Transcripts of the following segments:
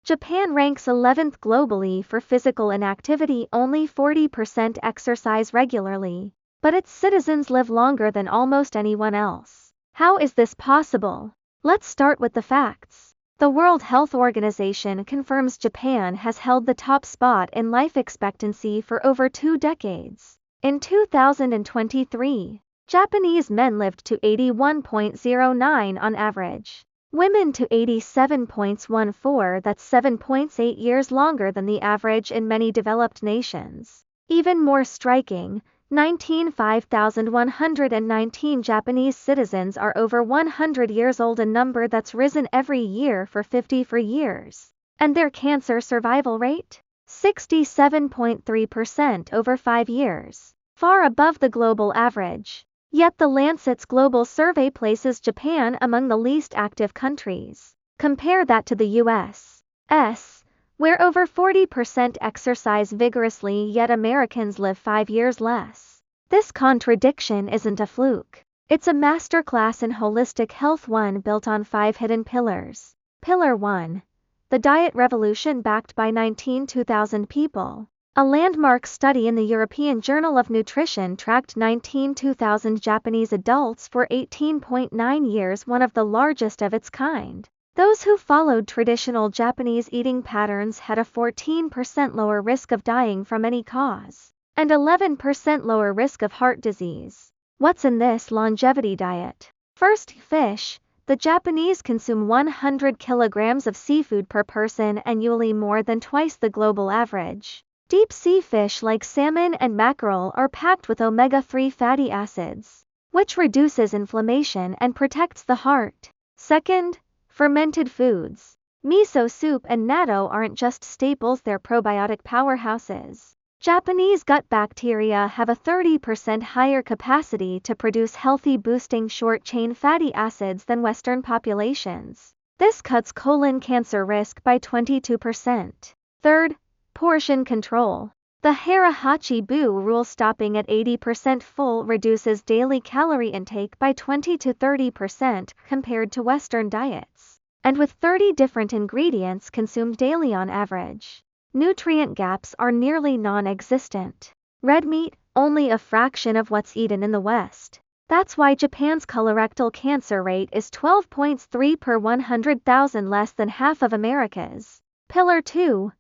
Japan ranks 11th globally for physical inactivity, only 40% exercise regularly, but its citizens live longer than almost anyone else. How is this possible? Let's start with the facts. The World Health Organization confirms Japan has held the top spot in life expectancy for over 2 decades. In 2023, Japanese men lived to 81.09 on average. Women to 87.14, that's 7.8 years longer than the average in many developed nations. Even more striking, 5,119 Japanese citizens are over 100 years old, a number that's risen every year for 54 years. And their cancer survival rate? 67.3% over 5 years, far above the global average. Yet the Lancet's global survey places Japan among the least active countries. Compare that to the U.S., where over 40% exercise vigorously, yet Americans live 5 years less. This contradiction isn't a fluke. It's a masterclass in holistic health, one built on 5 hidden pillars. Pillar 1. The diet revolution backed by 19,000 people. A landmark study in the European Journal of Nutrition tracked 19,000 Japanese adults for 18.9 years, one of the largest of its kind. Those who followed traditional Japanese eating patterns had a 14% lower risk of dying from any cause, and 11% lower risk of heart disease. What's in this longevity diet? First, fish. The Japanese consume 100 kilograms of seafood per person annually, more than twice the global average. Deep-sea fish like salmon and mackerel are packed with omega-3 fatty acids, which reduces inflammation and protects the heart. Second, fermented foods. Miso soup and natto aren't just staples, they're probiotic powerhouses. Japanese gut bacteria have a 30% higher capacity to produce healthy, boosting short-chain fatty acids than Western populations. This cuts colon cancer risk by 22%. Third, portion control. The Harahachi-Bu rule, stopping at 80% full, reduces daily calorie intake by 20 to 30% compared to Western diets, and with 30 different ingredients consumed daily on average, nutrient gaps are nearly non-existent. Red meat, only a fraction of what's eaten in the West. That's why Japan's colorectal cancer rate is 12.3 per 100,000, less than half of America's. Pillar 2.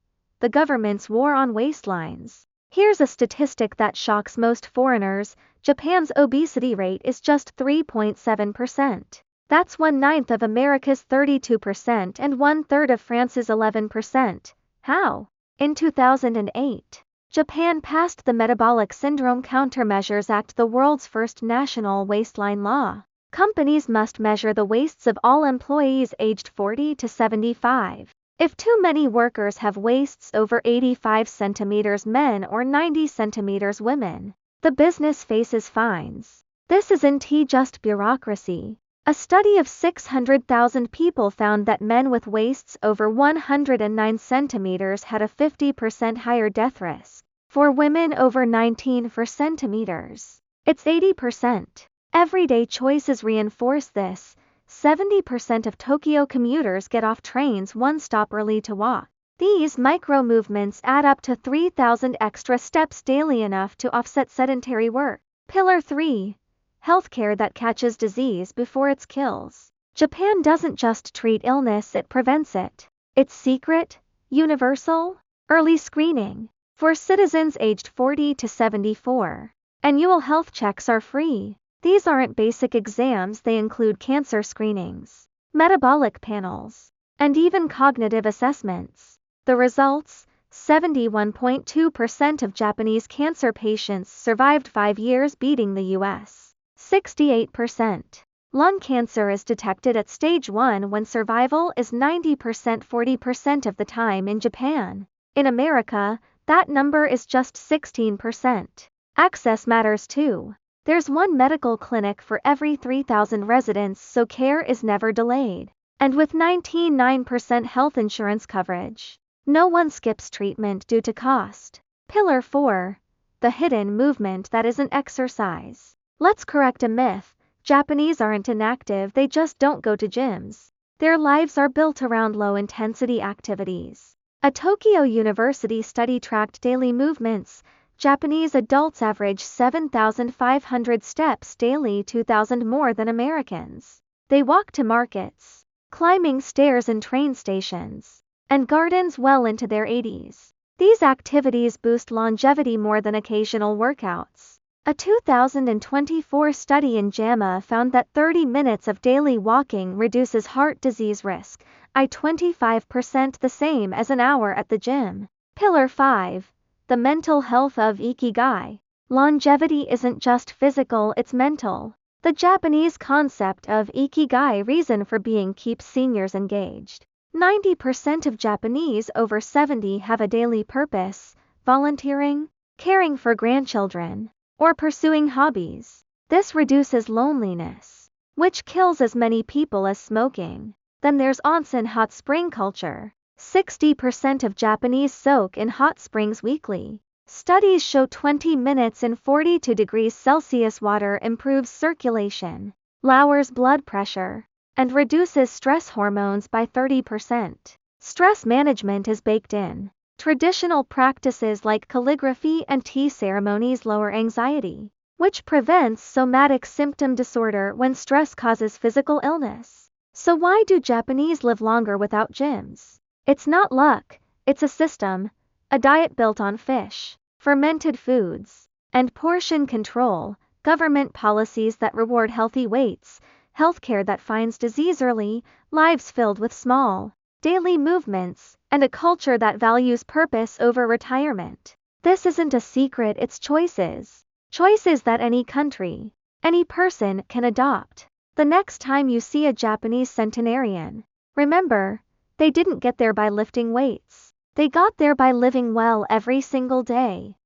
The government's war on waistlines. Here's a statistic that shocks most foreigners. Japan's obesity rate is just 3.7%. That's 1/9 of America's 32% and 1/3 of France's 11%. How? In 2008, Japan passed the Metabolic Syndrome Countermeasures Act, the world's first national waistline law. Companies must measure the waists of all employees aged 40 to 75. If too many workers have waists over 85 centimeters men or 90 centimeters women, the business faces fines. This isn't just bureaucracy. A study of 600,000 people found that men with waists over 109 centimeters had a 50% higher death risk. For women over 19 centimeters, it's 80%. Everyday choices reinforce this. 70% of Tokyo commuters get off trains 1 stop early to walk. These micro-movements add up to 3,000 extra steps daily, enough to offset sedentary work. Pillar 3. Healthcare that catches disease before it kills. Japan doesn't just treat illness, it prevents it. It's secret, universal, early screening. For citizens aged 40 to 74, annual health checks are free. These aren't basic exams, they include cancer screenings, metabolic panels, and even cognitive assessments. The results: 71.2% of Japanese cancer patients survived 5 years, beating the US. 68%. Lung cancer is detected at stage 1 when survival is 90%, 40% of the time in Japan. In America, that number is just 16%. Access matters too. There's 1 medical clinic for every 3,000 residents, so care is never delayed. And with 99% health insurance coverage, no one skips treatment due to cost. Pillar 4. The hidden movement that isn't exercise. Let's correct a myth. Japanese aren't inactive, they just don't go to gyms. Their lives are built around low-intensity activities. A Tokyo University study tracked daily movements. Japanese adults average 7,500 steps daily, 2,000 more than Americans. They walk to markets, climbing stairs in train stations, and gardens well into their 80s. These activities boost longevity more than occasional workouts. A 2024 study in JAMA found that 30 minutes of daily walking reduces heart disease risk, 25%, the same as an hour at the gym. Pillar 5. The mental health of Ikigai. Longevity isn't just physical, it's mental. The Japanese concept of Ikigai, reason for being, keeps seniors engaged. 90% of Japanese over 70 have a daily purpose: volunteering, caring for grandchildren, or pursuing hobbies. This reduces loneliness, which kills as many people as smoking. Then there's onsen, hot spring culture. 60% of Japanese soak in hot springs weekly. Studies show 20 minutes in 42 degrees Celsius water improves circulation, lowers blood pressure, and reduces stress hormones by 30%. Stress management is baked in. Traditional practices like calligraphy and tea ceremonies lower anxiety, which prevents somatic symptom disorder when stress causes physical illness. So why do Japanese live longer without gyms? It's not luck, it's a system, a diet built on fish, fermented foods, and portion control, government policies that reward healthy weights, healthcare that finds disease early, lives filled with small, daily movements, and a culture that values purpose over retirement. This isn't a secret, it's choices. Choices that any country, any person can adopt. The next time you see a Japanese centenarian, remember, they didn't get there by lifting weights. They got there by living well every single day.